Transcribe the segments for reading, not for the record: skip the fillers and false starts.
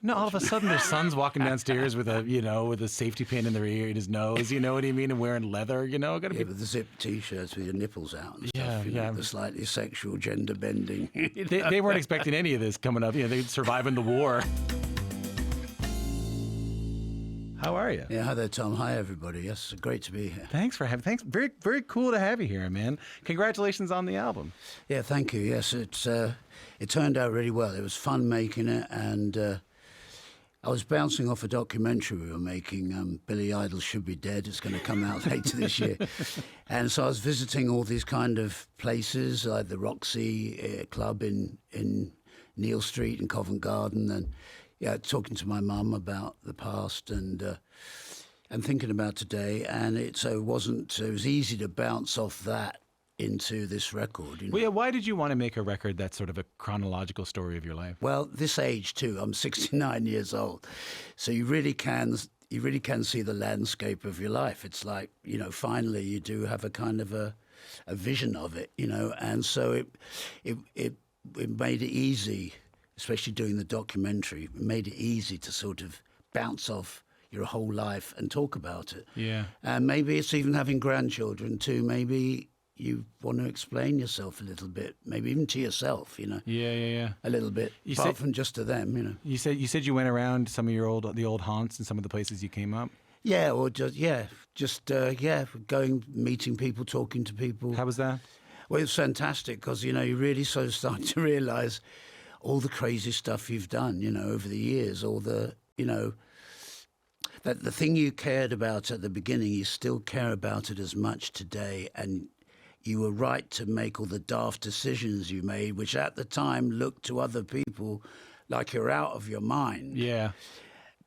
No, all of a sudden their son's walking downstairs with a safety pin in their ear, in his nose, you know what I mean, and wearing leather, gotta be. With the zip t-shirts with your nipples out and Yeah, stuff, yeah. The slightly sexual gender bending. They weren't expecting any of this coming up. They're surviving the war. How are you? Yeah, hi there, Tom. Hi, everybody. Yes, great to be here. Thanks. Very, very cool to have you here, man. Congratulations on the album. Yeah, thank you. Yes, it turned out really well. It was fun making it, and I was bouncing off a documentary we were making, Billy Idol Should Be Dead. It's going to come out later this year. And so I was visiting all these kind of places, like the Roxy Club in Neal Street in Covent Garden, and talking to my mum about the past and thinking about today. And it was easy to bounce off that into this record. Well, yeah, why did you want to make a record that's sort of a chronological story of your life? Well, this age too, I'm 69 years old, so you really can see the landscape of your life. It's like, finally you do have a kind of a vision of it, and so it made it easy, especially doing the documentary. It made it easy to sort of bounce off your whole life and talk about it. Yeah. And maybe it's even having grandchildren too. Maybe you want to explain yourself a little bit, maybe even to yourself, Yeah. a little bit, apart from just to them, You said you went around some of the old haunts and some of the places you came up. Yeah, or going, meeting people, talking to people. How was that? Well, it's fantastic because you really sort of start to realise all the crazy stuff you've done, over the years, all the that the thing you cared about at the beginning, you still care about it as much today, and you were right to make all the daft decisions you made, which at the time looked to other people like you're out of your mind. Yeah.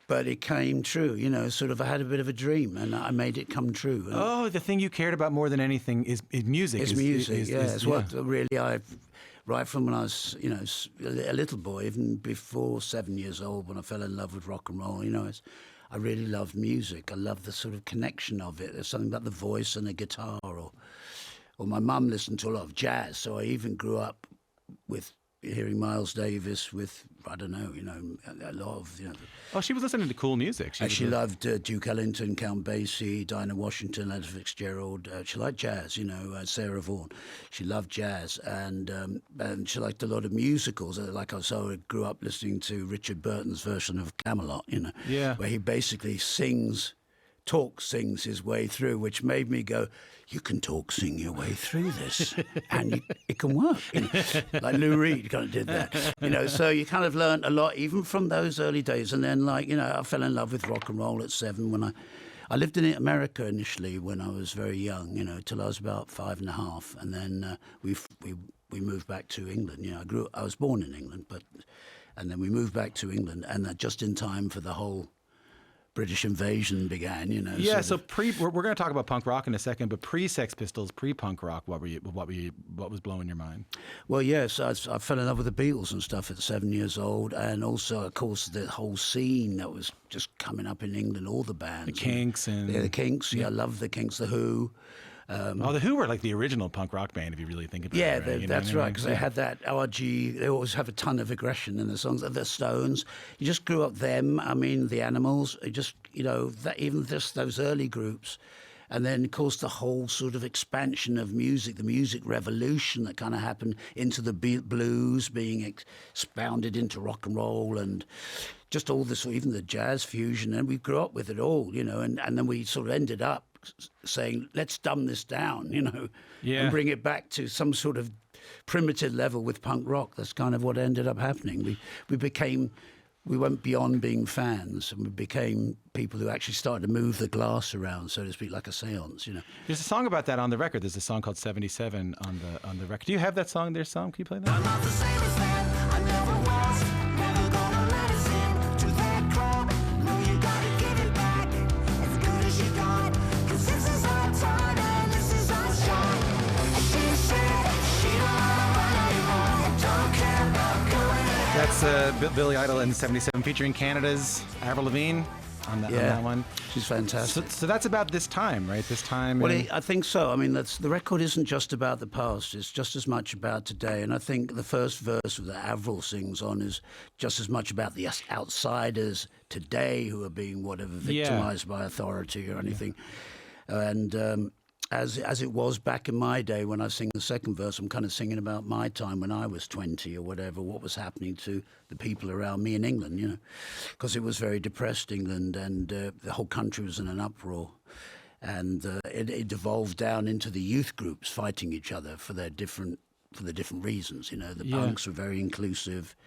But it came true, sort of I had a bit of a dream and I made it come true. The thing you cared about more than anything is music. It's music, It's what really right from when I was, a little boy, even before 7 years old, when I fell in love with rock and roll, I really loved music. I loved the sort of connection of it. There's something about the voice and the guitar, or my mum listened to a lot of jazz, so I even grew up with hearing Miles Davis, with, I don't know, a lot of, Oh, she was listening to cool music. She loved Duke Ellington, Count Basie, Dinah Washington, Ella Fitzgerald. She liked jazz, Sarah Vaughan. She loved jazz, and she liked a lot of musicals. Like I grew up listening to Richard Burton's version of Camelot, where he basically sings his way through, which made me go, you can sing your way through this, and it can work. Like Lou Reed kind of did that. So you kind of learned a lot, even from those early days. And then, I fell in love with rock and roll at 7 when I lived in America initially when I was very young, till I was about 5.5, and then we moved back to England. I was born in England, and then we moved back to England, and just in time for the whole British invasion began, Yeah, so we're going to talk about punk rock in a second, but pre-Sex Pistols, pre-punk rock, what was blowing your mind? Well, yes, I fell in love with the Beatles and stuff at 7 years old, and also, of course, the whole scene that was just coming up in England, all the bands. The Kinks the Kinks. Yeah, I love the Kinks, the Who. The Who were like the original punk rock band, if you really think about it. Yeah, that's right, because they had that RG, they always have a ton of aggression in the songs. The Stones, you just grew up them, the Animals, even just those early groups. And then, of course, the whole sort of expansion of music, the music revolution that kind of happened into the blues being expounded into rock and roll, and just all this, even the jazz fusion. And we grew up with it all, and then we sort of ended up saying, let's dumb this down, and bring it back to some sort of primitive level with punk rock. That's kind of what ended up happening. We went beyond being fans, and we became people who actually started to move the glass around, so to speak, like a seance, There's a song about that on the record. There's a song called 77 on the record. Do you have that song there, Sam? Can you play that? I'm not the same as that. I never was. Never gonna let us in to that club. No, you gotta give it back as good as you got. 'Cause this is our time and this is our shot. And she said she don't wanna run anymore. Don't care about going ahead. That's Billy Idol in 77 featuring Canada's Avril Lavigne on that one. She's fantastic. So that's about this time, right? This time. Well, in- I think so. I mean, the record isn't just about the past. It's just as much about today. And I think the first verse that Avril sings on is just as much about the outsiders today who are being whatever victimized by authority or anything. And as it was back in my day when I sing the second verse, I'm kind of singing about my time when I was 20 or whatever, what was happening to the people around me in England, you know, because it was very depressed, England, and the whole country was in an uproar. And it devolved down into the youth groups fighting each other for the different reasons. You know, the punks were very inclusive,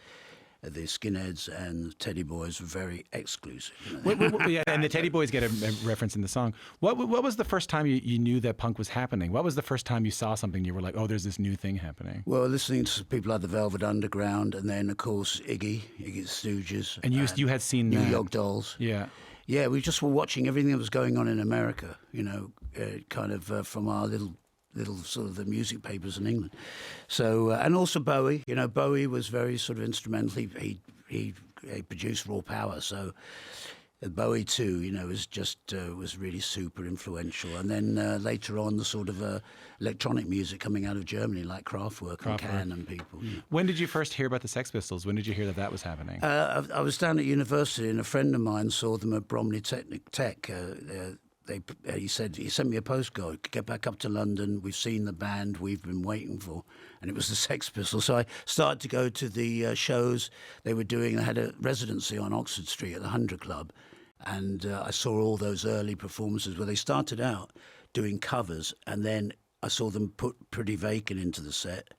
the skinheads and Teddy Boys were very exclusive. You know? And the Teddy Boys get a reference in the song. What was the first time you knew that punk was happening? What was the first time you saw something you were like, oh, there's this new thing happening? Well, listening to people like the Velvet Underground, and then of course Iggy Stooges, And you had seen New that. York Dolls. Yeah. Yeah, we just were watching everything that was going on in America, you know, kind of from our little sort of the music papers in England. So, and also Bowie, you know, Bowie was very sort of instrumental. He produced Raw Power. So Bowie too, you know, was really super influential. And then later on, the sort of electronic music coming out of Germany, like Kraftwerk and Can and people. You know. When did you first hear about the Sex Pistols? When did you hear that was happening? I was down at university, and a friend of mine saw them at Bromley Tech. He sent me a postcard. Get back up to London. We've seen the band we've been waiting for, and it was the Sex Pistols. So I started to go to the shows they were doing. They had a residency on Oxford Street at the 100 Club, and I saw all those early performances where they started out doing covers, and then I saw them put Pretty Vacant into the set,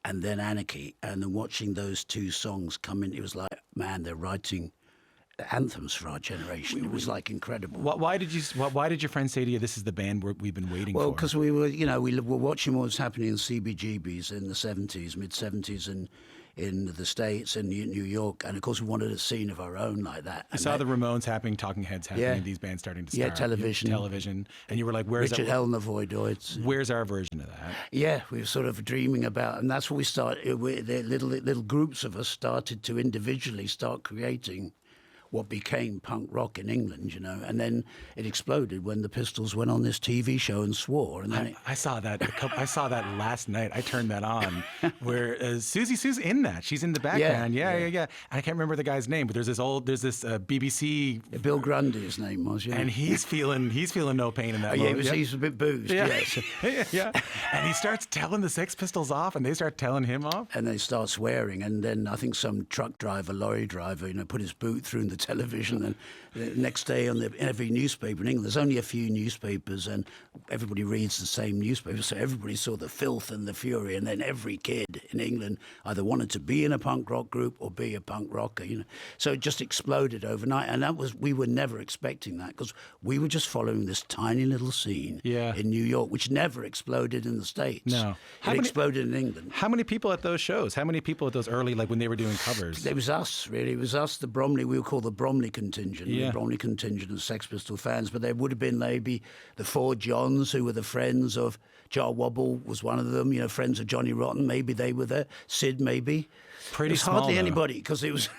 and then Anarchy, and then watching those two songs come in, it was like, man, they're writing anthems for our generation. It was like incredible. Why did your friend say to you, this is the band we've been waiting for? Well, because we were watching what was happening in CBGBs in the 70s, mid-70s, and in the States and New York, and of course we wanted a scene of our own like that. I saw the Ramones happening, Talking Heads happening, these bands starting to start. Yeah, television, and you were like, "Where's Richard Hell and the Voidoids? Where's our version of that?" Yeah, we were sort of dreaming about, and that's what we started. The little groups of us started to individually start creating what became punk rock in England, you know, and then it exploded when the Pistols went on this TV show and swore. And then I saw that. I saw that last night. I turned that on, where Sue's in that. She's in the background. Yeah. I can't remember the guy's name, but there's this BBC. Bill Grundy, his name was. Yeah, and he's feeling no pain in that. Yeah, he's a bit boozed. Yeah. Yes. Yeah. And he starts telling the Sex Pistols off, and they start telling him off. And they start swearing, and then I think some lorry driver, you know, put his boot through the television, and the next day on every newspaper in England, there's only a few newspapers, and everybody reads the same newspaper, so everybody saw the filth and the fury, and then every kid in England either wanted to be in a punk rock group or be a punk rocker, you know. So it just exploded overnight, and we were never expecting that, because we were just following this tiny little scene in New York, which never exploded in the States. No. It exploded in England. How many people at those shows? How many people at those early, like when they were doing covers? It was us, really. It was us, the Bromley, we were called the Bromley contingent, the Bromley contingent of Sex Pistol fans, but there would have been maybe the four Johns, who were the friends of Jar Wobble was one of them, you know, friends of Johnny Rotten, maybe they were there, Sid maybe. Pretty it was small, hardly though. anybody, because it was...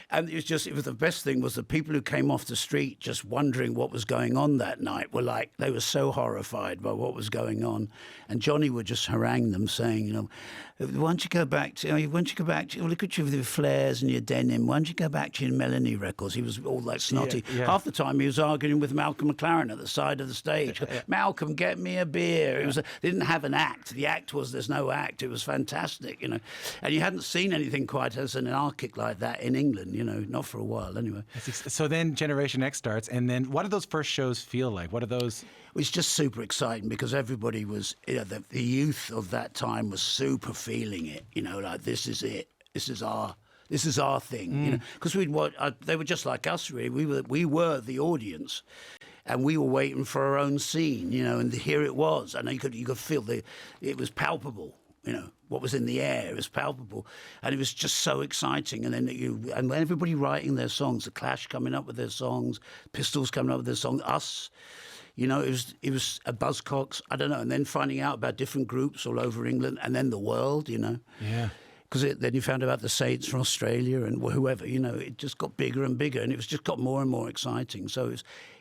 And it was the best thing was the people who came off the street just wondering what was going on that night were like, they were so horrified by what was going on. And Johnny would just harangue them saying, you know, why don't you go back to, look at you with your flares and your denim, why don't you go back to your Melanie records? He was all like snotty. Yeah. Half the time he was arguing with Malcolm McLaren at the side of the stage. Malcolm, get me a beer. They didn't have an act. The act was there's no act. It was fantastic, you know. And you hadn't seen anything quite as an anarchic like that in England, you know, not for a while anyway. So then Generation X starts, and then what do those first shows feel like? What are those? It was just super exciting because everybody was, you know, the youth of that time was super feeling it, you know, like this is it, this is our thing, you know, because they were just like us really. We were the audience, and we were waiting for our own scene, you know, and here it was, and you could feel it was palpable. You know, what was in the air, it was palpable. And it was just so exciting. And then and everybody writing their songs, The Clash coming up with their songs, Pistols coming up with their songs, us. You know, it was a Buzzcocks, I don't know. And then finding out about different groups all over England, and then the world, you know. Yeah. because then you found about the Saints from Australia and whoever, you know, it just got bigger and bigger, and it was just got more and more exciting. So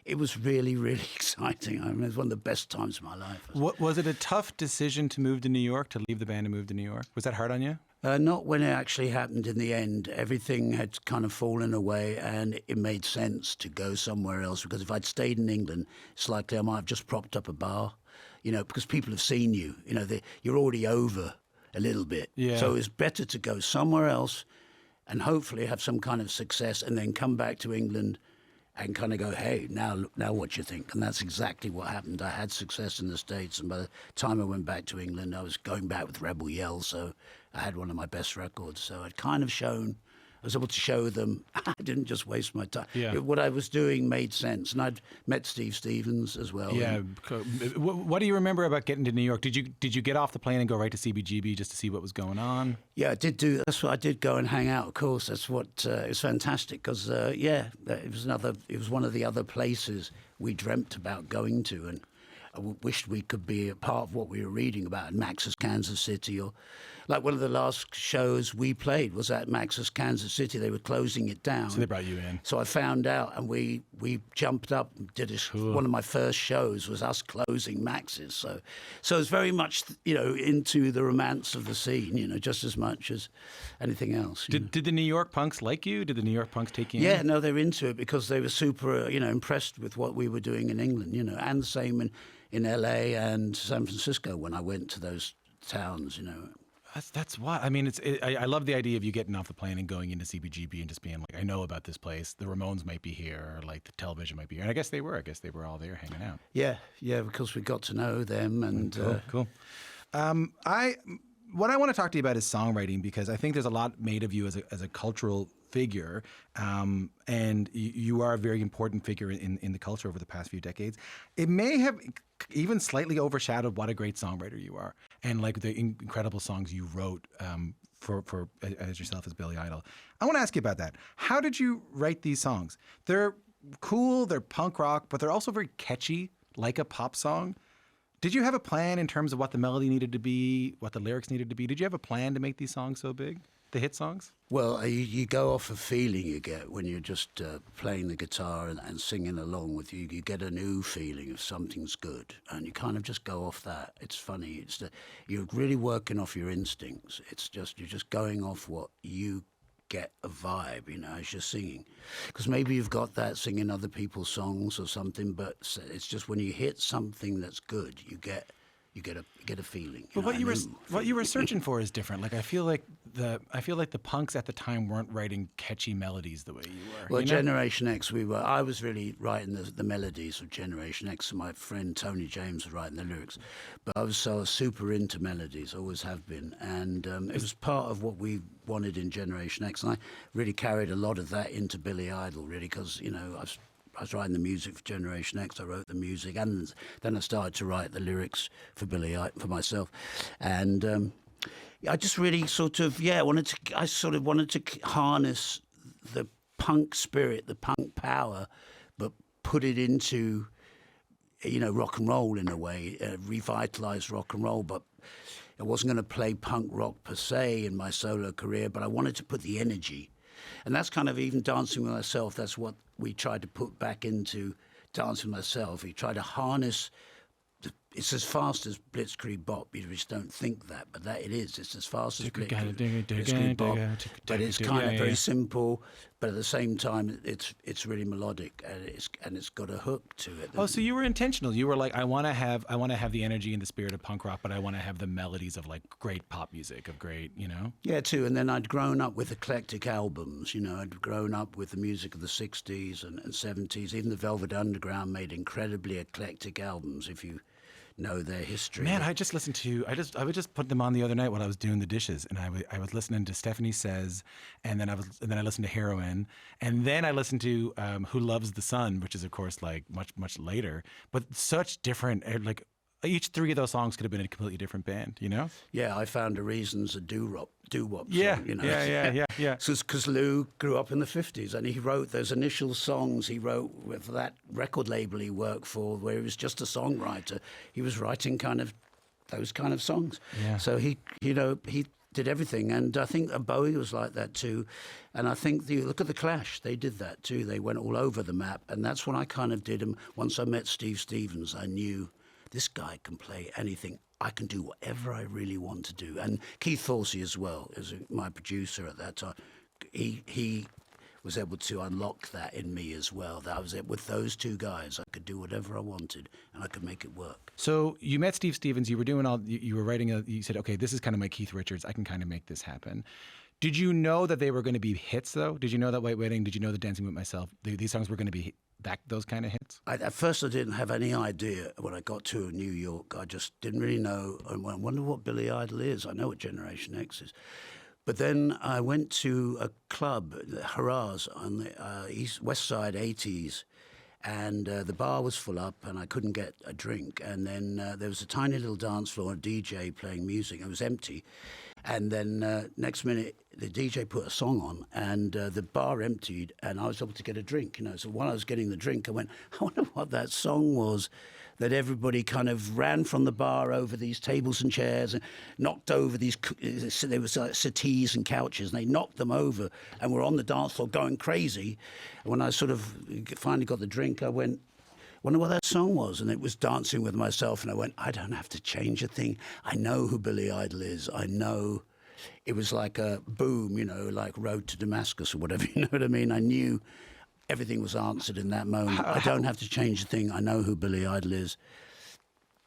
it was really, really exciting. I mean, it was one of the best times of my life. Was it a tough decision to move to New York, to leave the band and move to New York? Was that hard on you? Not when it actually happened in the end. Everything had kind of fallen away, and it made sense to go somewhere else, because if I'd stayed in England, it's likely I might have just propped up a bar, you know, because people have seen you. You know, you're already over a little bit. Yeah. So it's better to go somewhere else and hopefully have some kind of success, and then come back to England and kind of go, hey, now what you think? And that's exactly what happened. I had success in the States, and by the time I went back to England, I was going back with Rebel Yell, so I had one of my best records. So I'd kind of shown, I was able to show them I didn't just waste my time. Yeah. What I was doing made sense. And I'd met Steve Stevens as well. Yeah. What do you remember about getting to New York? Did you get off the plane and go right to CBGB just to see what was going on? Yeah, I did do. That's what I did. Go and hang out. Of course, that's what it was fantastic, because it was one of the other places we dreamt about going to, and I wished we could be a part of what we were reading about in Max's Kansas City, or like one of the last shows we played was at Max's Kansas City. They were closing it down. So they brought you in. So I found out, and we jumped up and did this. Cool. One of my first shows was us closing Max's. So it's very much, you know, into the romance of the scene, you know, just as much as anything else. Did the New York punks like you? Did the New York punks take you in? Yeah, no, they're into it because they were super, you know, impressed with what we were doing in England, you know, and the same in LA and San Francisco when I went to those towns, you know. That's why. I mean, I love the idea of you getting off the plane and going into CBGB and just being like, I know about this place. The Ramones might be here, or like the Television might be here. And I guess they were. I guess they were all there hanging out. Yeah, because we got to know them. And cool. What I want to talk to you about is songwriting, because I think there's a lot made of you as a cultural figure, and you are a very important figure in the culture over the past few decades. It may have even slightly overshadowed what a great songwriter you are, and like the incredible songs you wrote for as yourself as Billy Idol. I want to ask you about that. How did you write these songs? They're cool, they're punk rock, but they're also very catchy, like a pop song. Did you have a plan in terms of what the melody needed to be, what the lyrics needed to be? Did you have a plan to make these songs so big, the hit songs? Well, you go off a feeling you get when you're just playing the guitar and singing along with you. You get a new feeling of something's good, and you kind of just go off that. It's funny. You're really working off your instincts. You're just going off what you get a vibe, you know, as you're singing. Because maybe you've got that singing other people's songs or something, but it's just when you hit something that's good, you get a feeling. But what you were searching for is different. Like I feel like the punks at the time weren't writing catchy melodies the way you were. Well, you know? Generation X, I was really writing the melodies of Generation X, and my friend Tony James was writing the lyrics. But I was super into melodies, always have been, and it was part of what we wanted in Generation X, and I really carried a lot of that into Billy Idol, really, because, you know, I was writing the music for Generation X. I wrote the music, and then I started to write the lyrics for for myself, and I just really wanted to harness the punk spirit, the punk power, but put it into, you know, rock and roll in a way, revitalize rock and roll. But I wasn't going to play punk rock per se in my solo career, but I wanted to put the energy. And that's kind of even Dancing With Myself. That's what we tried to put back into Dancing With Myself. We tried to harness. It's as fast as Blitzkrieg Bop. You just don't think that, but that it is. It's as fast as Blitzkrieg Bop, but it's kind of very simple. But at the same time, it's really melodic, and it's got a hook to it. Oh, so you were intentional. You were like, I want to have the energy and the spirit of punk rock, but I want to have the melodies of like great pop music, of great, you know. Yeah, too. And then I'd grown up with eclectic albums. You know, I'd grown up with the music of the '60s and '70s. Even the Velvet Underground made incredibly eclectic albums. If you know their history. Man, I would just put them on the other night while I was doing the dishes, and I was listening to Stephanie Says, and then I listened to Heroin, and then I listened to Who Loves the Sun, which is of course like much later, but such different, like each three of those songs could have been a completely different band, you know? Yeah, I found a Reason's a doo-wop yeah, song, you know? Yeah. So it's because Lou grew up in the 50s, and he wrote those initial songs he wrote for that record label he worked for, where he was just a songwriter. He was writing kind of those kind of songs. Yeah. So he did everything. And I think Bowie was like that too. And I think, look at The Clash, they did that too. They went all over the map. And that's when I kind of did them. Once I met Steve Stevens, I knew this guy can play anything. I can do whatever I really want to do. And Keith Forsey as well, as my producer at that time, he was able to unlock that in me as well. That was it. With those two guys, I could do whatever I wanted and I could make it work. So you met Steve Stevens, you were doing you were writing you said, okay, this is kind of my Keith Richards. I can kind of make this happen. Did you know that they were going to be hits though? Did you know that White Wedding? Did you know that Dancing With Myself? These songs were going to be those kind of hits? At first I didn't have any idea when I got to New York. I just didn't really know. I wonder what Billy Idol is. I know what Generation X is. But then I went to a club, Hurrahs, on the west side 80s, and the bar was full up and I couldn't get a drink. And then there was a tiny little dance floor, a DJ playing music. It was empty. And then next minute, the DJ put a song on and the bar emptied and I was able to get a drink. So while I was getting the drink, I went, I wonder what that song was that everybody kind of ran from the bar over these tables and chairs and knocked over these, there was like settees and couches, and they knocked them over and were on the dance floor going crazy. And when I sort of finally got the drink, I went, wonder what that song was. And it was Dancing With Myself. And I went, I don't have to change a thing. I know who Billy Idol is. I know. It was like a boom, like Road to Damascus or whatever, you know what I mean? I knew everything was answered in that moment. I don't have to change a thing. I know who Billy Idol is.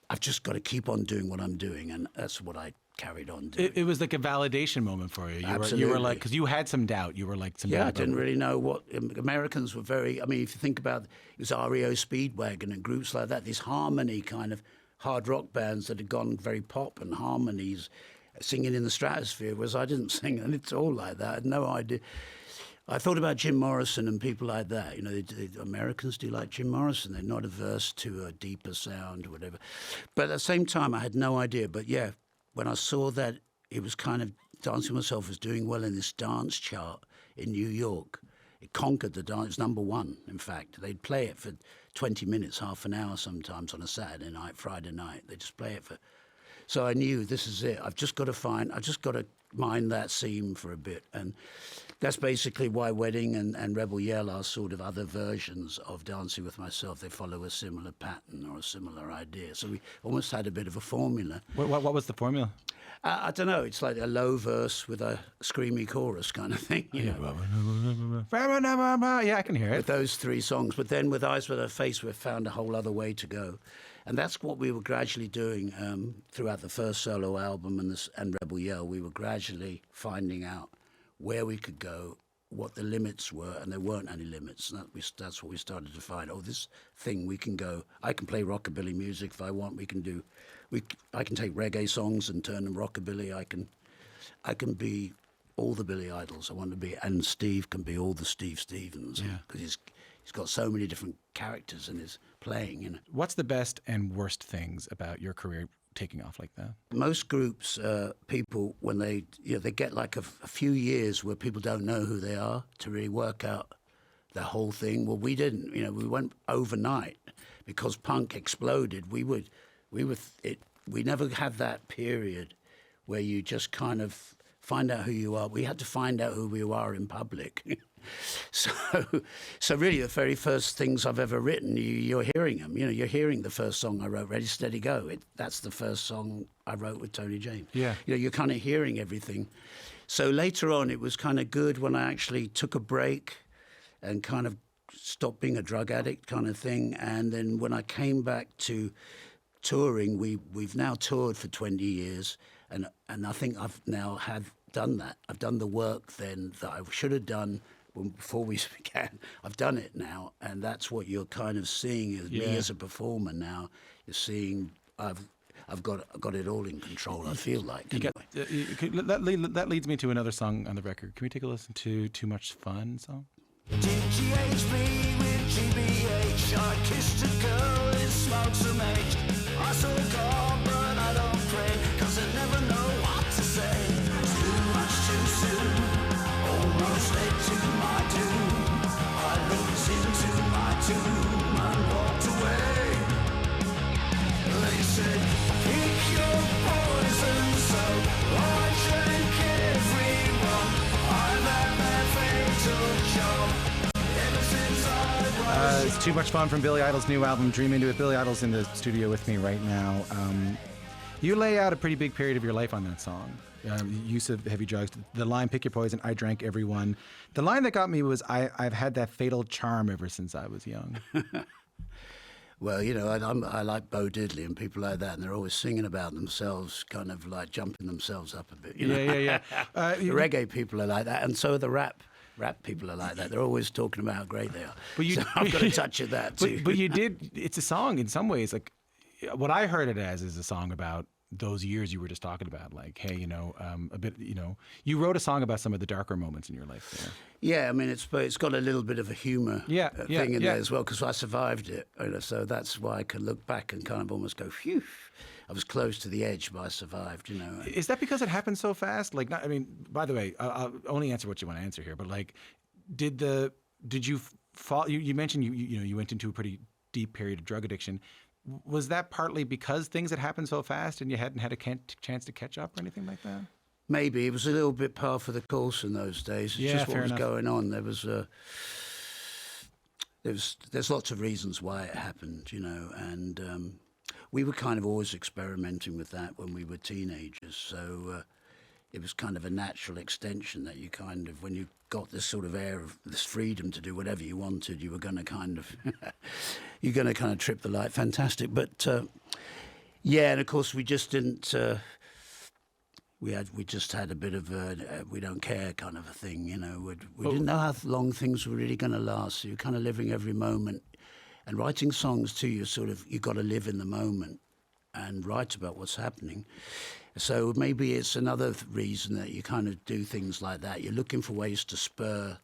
I've just got to keep on doing what I'm doing, and that's what I carried on doing. It was like a validation moment for you. Absolutely. You were like, because you had some doubt. You were like, some doubt. I didn't really know what Americans were very. I mean, if you think about it was REO Speedwagon and groups like that, these harmony kind of hard rock bands that had gone very pop and harmonies, singing in the stratosphere, whereas I didn't sing, and it's all like that. I had no idea. I thought about Jim Morrison and people like that. The Americans do like Jim Morrison. They're not averse to a deeper sound or whatever. But at the same time, I had no idea. But yeah, when I saw that it was kind of Dancing With Myself was doing well in this dance chart in New York, it conquered the dance. It was number one, in fact. They'd play it for 20 minutes, half an hour sometimes on a Saturday night, Friday night. They just play it for... So I knew this is it. I've just got to mind that seam for a bit. And that's basically why Wedding and Rebel Yell are sort of other versions of Dancing With Myself. They follow a similar pattern or a similar idea. So we almost had a bit of a formula. What was the formula? I don't know. It's like a low verse with a screamy chorus kind of thing. You know? Yeah, I can hear it. With those three songs. But then with Eyes Without a Face, we've found a whole other way to go. And that's what we were gradually doing throughout the first solo album and Rebel Yell. We were gradually finding out where we could go, what the limits were, and there weren't any limits. And that's what we started to find. Oh, this thing we can go. I can play rockabilly music if I want. I can take reggae songs and turn them rockabilly. I can be all the Billy Idols I want to be, and Steve can be all the Steve Stevens because he's got so many different characters in his playing. What's the best and worst things about your career taking off like that? Most groups, people, when they get like a few years where people don't know who they are to really work out the whole thing. Well, we didn't. We went overnight because punk exploded. We never had that period where you just kind of find out who you are. We had to find out who we are in public. So really, the very first things I've ever written, you're hearing them. You're hearing the first song I wrote, Ready, Steady, Go. That's the first song I wrote with Tony James. Yeah. You're kind of hearing everything. So later on, it was kind of good when I actually took a break and kind of stopped being a drug addict kind of thing. And then when I came back to touring, we've now toured for 20 years, and I think I've now done that. I've done the work then that I should have done before we began. I've done it now, and that's what you're kind of seeing as me as a performer now. You're seeing I've got it all in control. I feel like. That leads me to another song on the record. Can we take a listen to Too Much Fun song? GGHB with GBH. I kissed a girl and smoked some H. I saw God, but I don't pray, 'cause I never know what to say. Too much too soon, almost led to my doom. I looked into my tomb and walked away. They said, pick your poison, so I drank it. It's Too Much Fun from Billy Idol's new album, Dream Into It. Billy Idol's in the studio with me right now. You lay out a pretty big period of your life on that song. Use of heavy drugs. The line, pick your poison, I drank every one. The line that got me was, I've had that fatal charm ever since I was young. Well, you know, I like Bo Diddley and people like that, and they're always singing about themselves, kind of like jumping themselves up a bit. You know? Yeah. The reggae people are like that, and so are the rap people are like that. They're always talking about how great they are. But so I've got a touch of that too. But you did. It's a song in some ways. Like what I heard it as is a song about those years you were just talking about. Like, hey, you know, a bit. You know, you wrote a song about some of the darker moments in your life there. Yeah, I mean, it's got a little bit of a humour thing in there as well, because I survived it. You know, so that's why I can look back and kind of almost go, phew. I was close to the edge, but I survived, you know. Is that because it happened so fast? Like, not, I mean, by the way, I'll only answer what you want to answer here. But like, did you fall? You mentioned you went into a pretty deep period of drug addiction. Was that partly because things had happened so fast and you hadn't had a chance to catch up or anything like that? Maybe it was a little bit par for the course in those days. It's just what was going on. There's lots of reasons why it happened, you know, and we were kind of always experimenting with that when we were teenagers. So it was kind of a natural extension that you kind of, when you got this sort of air of this freedom to do whatever you wanted, you were going to kind of, trip the light. Fantastic. But yeah, and of course we just didn't. We just had a bit of a we don't care kind of a thing, you know. We didn't know how long things were really going to last. So you're kind of living every moment, and writing songs too. You got to live in the moment and write about what's happening. So maybe it's another reason that you kind of do things like that. You're looking for ways to spur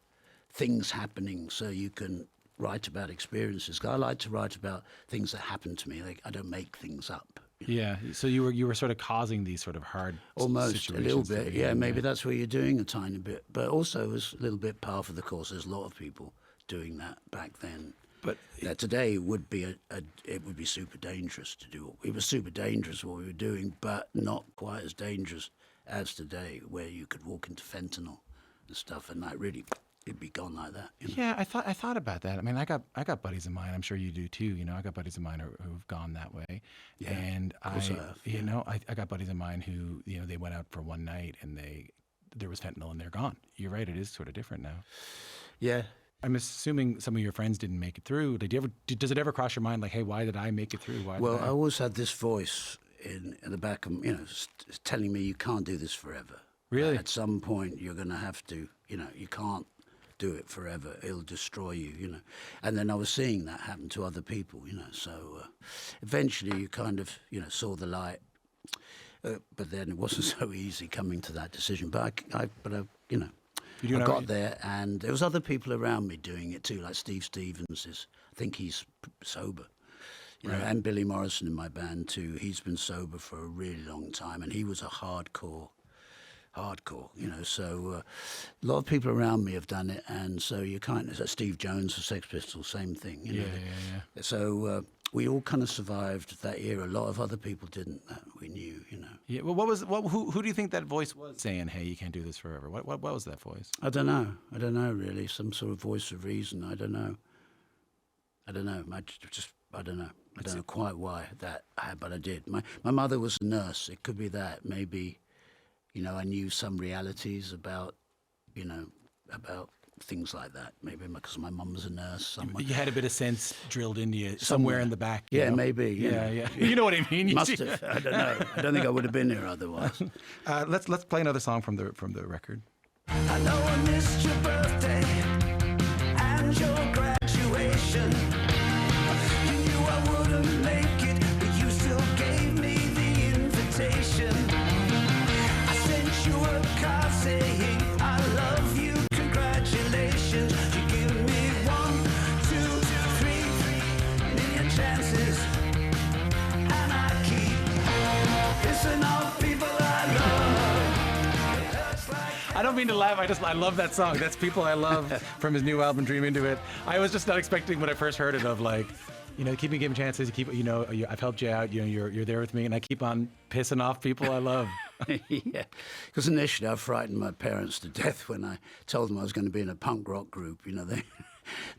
things happening so you can write about experiences. I like to write about things that happen to me. Like, I don't make things up. Yeah, so you were sort of causing these sort of hard almost situations. A little bit, yeah. Maybe that's what you're doing a tiny bit, but also it was a little bit par for the course. There's a lot of people doing that back then. But today would be it would be super dangerous to do. It was super dangerous what we were doing, but not quite as dangerous as today, where you could walk into fentanyl and stuff, and like really. It'd be gone like that. You know? Yeah, I thought about that. I mean, I got buddies of mine. I'm sure you do too. You know, I got buddies of mine who've gone that way. Yeah, and I got buddies of mine who, you know, they went out for one night and there was fentanyl and they're gone. You're right. It is sort of different now. Yeah. I'm assuming some of your friends didn't make it through. Does it ever cross your mind like, hey, why did I make it through? Well, I always had this voice in the back of, you know, telling me you can't do this forever. Really? At some point, you're going to have to, you know, you can't do it forever. It'll destroy you, you know. And then I was seeing that happen to other people, you know. So eventually you kind of, you know, saw the light. But then it wasn't so easy coming to that decision. But I you know, I got there, and there was other people around me doing it too, like Steve Stevens I think he's sober. You know, and Billy Morrison in my band too. He's been sober for a really long time, and he was a hardcore, you know, so a lot of people around me have done it, and so you kind of, Steve Jones, the Sex Pistols, same thing, you know. Yeah. So we all kind of survived that era. A lot of other people didn't, that we knew, you know. Yeah, well, who do you think that voice was saying, hey, you can't do this forever? What was that voice? I don't know really, some sort of voice of reason. I don't know. I don't know quite why that, but I did. My mother was a nurse. It could be that, maybe. You know, I knew some realities about, you know, about things like that. Maybe because my mum was a nurse. Somewhere. You had a bit of sense drilled into you somewhere in the back. Yeah, know? maybe. Yeah. You know what I mean? Must have. I don't know. I don't think I would have been here otherwise. Let's play another song from the record. I know I missed your birthday and your graduation. You knew I wouldn't make it, but you still gave me the invitation. You a card saying I love you, congratulations. You give me 1, 2, 3 million chances, and I keep pissing off people I love. I don't mean to laugh. I love that song. That's People I Love from his new album, Dream Into It. I was just not expecting when I first heard it of like, you know, keep me giving chances. I've helped you out. You know, you're there with me, and I keep on pissing off people I love. Yeah, because initially I frightened my parents to death when I told them I was going to be in a punk rock group. You know,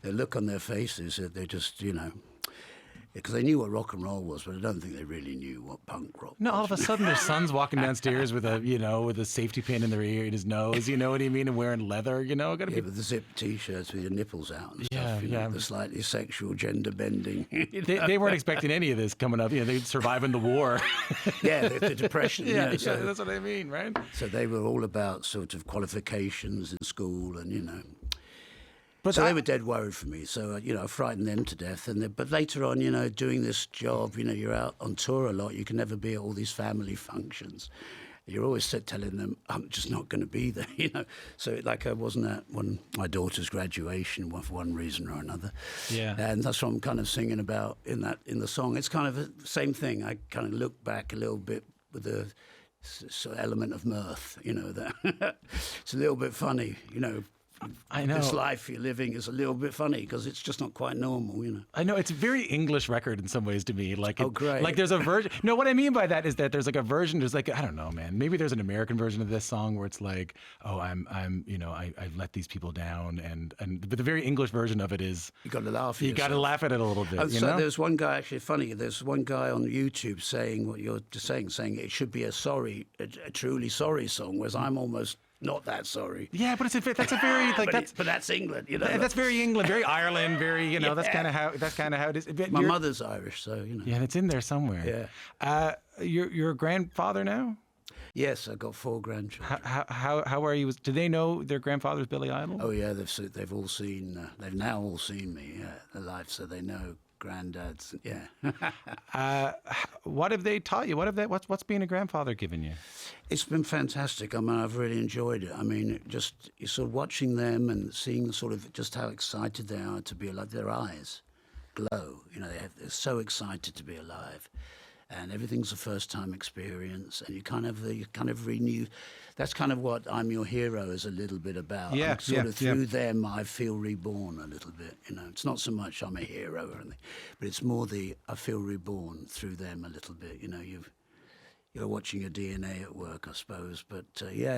the look on their faces, they just, because they knew what rock and roll was, but I don't think they really knew what punk rock No, was. all of a sudden their son's walking downstairs with a safety pin in their ear, in his nose, you know what I mean, and wearing leather, Gotta Yeah, be. with the zip T-shirts with your nipples out and Yeah, stuff, yeah. the slightly sexual gender bending. They weren't expecting any of this coming up. They'd surviving the war. Yeah, the depression. Yeah, so, that's what I mean, right? so they were all about sort of qualifications in school and. But So they were dead worried for me. So, I frightened them to death. But later on, doing this job, you're out on tour a lot. You can never be at all these family functions. You're always telling them, I'm just not going to be there, So, I wasn't at my daughter's graduation for one reason or another. Yeah. And that's what I'm kind of singing about in the song. It's kind of the same thing. I kind of look back a little bit with a sort of element of mirth, that it's a little bit funny, I know. This life you're living is a little bit funny because it's just not quite normal, I know it's a very English record in some ways to me. Great. Like there's a version. No, what I mean by that is that there's a version. There's I don't know, man. Maybe there's an American version of this song where it's like, oh, I've let these people down, but the very English version of it is You got to laugh. At you got to yourself. laugh at it a little bit. So there's one guy actually funny. There's one guy on YouTube saying what you're just saying it should be a truly sorry song, whereas I'm almost not that sorry. Yeah, but that's a very But that's England, That's very England, very Ireland, very That's kind of how it is. But My mother's Irish, so Yeah, it's in there somewhere. Yeah. You're a grandfather now. Yes, I've got 4 grandchildren. How are you? Do they know their grandfather's Billy Idol? Oh yeah, they've all seen. They've now all seen me alive, so they know granddads. Yeah. What have they taught you? What's being a grandfather given you? It's been fantastic. I mean, I've really enjoyed it. I mean, just sort of watching them and seeing sort of just how excited they are to be alive. Their eyes glow. They're so excited to be alive, and everything's a first-time experience. And you kind of renew. That's kind of what I'm Your Hero is a little bit about. Yeah, And sort of through them, I feel reborn a little bit. It's not so much I'm a hero or anything, but it's more I feel reborn through them a little bit. You're watching your DNA at work, I suppose. But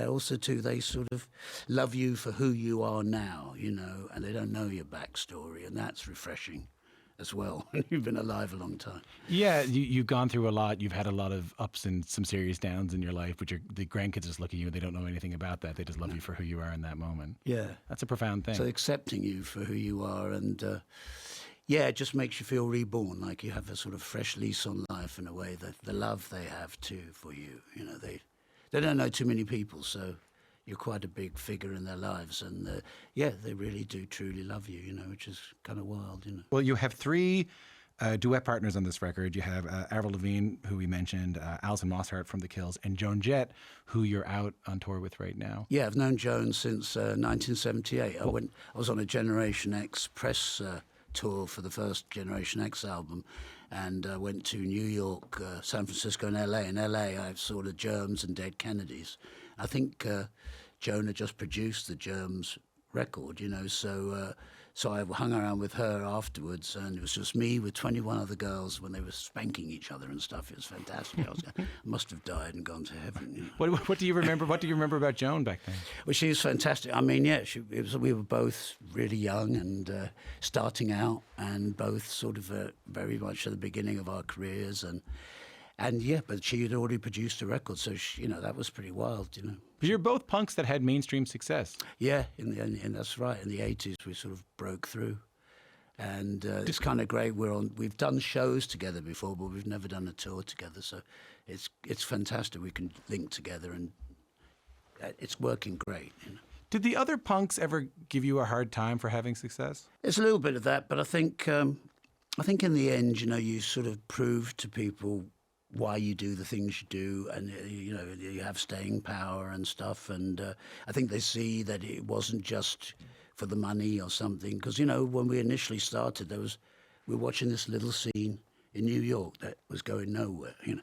also too, they sort of love you for who you are now, and they don't know your backstory, and that's refreshing as well. You've been alive a long time. Yeah, you've gone through a lot. You've had a lot of ups and some serious downs in your life, but the grandkids just look at you and they don't know anything about that. They just love you for who you are in that moment. Yeah. That's a profound thing. So accepting you for who you are and... it just makes you feel reborn, like you have a sort of fresh lease on life in a way, that the love they have too for you. They don't know too many people, so you're quite a big figure in their lives. And they really do truly love you, which is kind of wild, Well, you have 3 duet partners on this record. You have Avril Lavigne, who we mentioned, Alison Mosshart from The Kills, and Joan Jett, who you're out on tour with right now. Yeah, I've known Joan since 1978. I was on a Generation X press tour for the first Generation X album, and went to New York, San Francisco, and LA. In LA, I saw the Germs and Dead Kennedys. I think Joan had just produced the Germs record, so I hung around with her afterwards, and it was just me with 21 other girls when they were spanking each other and stuff. It was fantastic. I must have died and gone to heaven. What do you remember? What do you remember about Joan back then? Well, she was fantastic. I mean, we were both really young and starting out, and both sort of very much at the beginning of our careers, but she had already produced a record, so that was pretty wild, But you're both punks that had mainstream success. Yeah, and that's right. In the 80s, we sort of broke through, and it's kind of great. We've done shows together before, but we've never done a tour together. So it's fantastic. We can link together, and it's working great. Did the other punks ever give you a hard time for having success? There's a little bit of that, but I think in the end, you sort of prove to people why you do the things you do, and you have staying power and stuff, and I think they see that it wasn't just for the money or something, because when we initially started, we were watching this little scene in New York that was going nowhere, and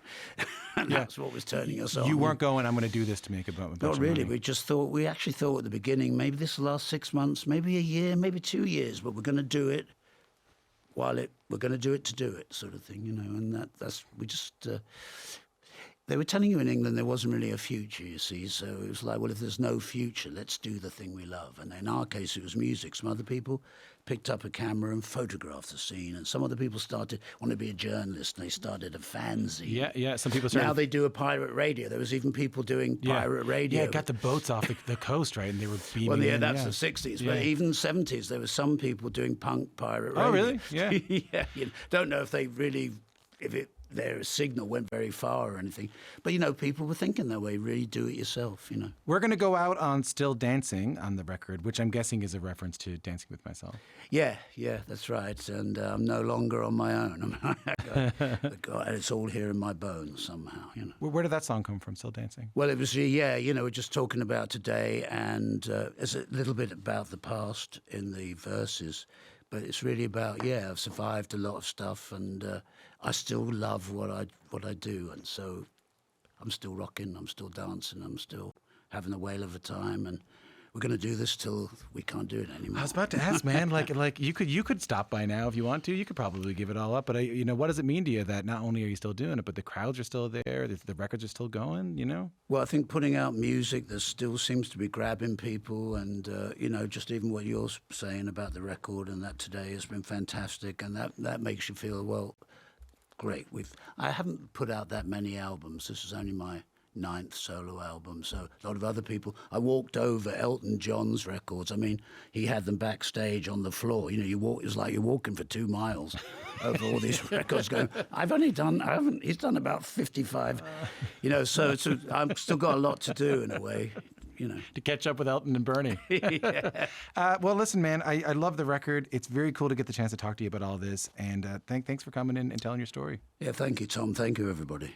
that's what was turning us on. You weren't going, I'm going to do this to make a bunch Not of really. money. We actually thought at the beginning, maybe this will last 6 months, maybe a year, maybe 2 years, but we're going to do it we're going to do it to do it, sort of thing, and they were telling you in England there wasn't really a future, you see, so it was like, well, if there's no future, let's do the thing we love. And in our case, it was music. Some other people picked up a camera and photographed the scene. And some other people wanted to be a journalist, and they started a fanzine. Yeah. Some people started. Now they do a pirate radio. There was even people doing pirate radio. Yeah, got the boats off the coast, right? And they were beaming Well, yeah, in, that's the 60s. Yeah. But even 70s, there were some people doing punk pirate radio. Oh, really? Yeah. Yeah. Don't know if they really, their signal went very far or anything. But, people were thinking that way, really do it yourself, We're going to go out on Still Dancing on the record, which I'm guessing is a reference to Dancing with Myself. Yeah, that's right. And I'm no longer on my own. It's all here in my bones somehow, Where did that song come from, Still Dancing? Well, it was, we're just talking about today, and it's a little bit about the past in the verses. But it's really about, I've survived a lot of stuff, and I still love what I do, and so I'm still rocking, I'm still dancing, I'm still having a whale of a time, and we're going to do this till we can't do it anymore. I was about to ask, man, like you could stop by now if you want to. You could probably give it all up, but what does it mean to you that not only are you still doing it, but the crowds are still there, the records are still going, Well, I think putting out music that still seems to be grabbing people, and just even what you're saying about the record and that today has been fantastic, and that makes you feel, well, great. I haven't put out that many albums. This is only my 9th solo album, so a lot of other people. I walked over Elton John's records. I mean, he had them backstage on the floor. It was like you're walking for 2 miles over all these records going, he's done about 55, so I've still got a lot to do in a way. To catch up with Elton and Bernie. Yeah. Well, listen, man, I love the record. It's very cool to get the chance to talk to you about all this, and thanks for coming in and telling your story. Yeah, thank you, Tom. Thank you, everybody.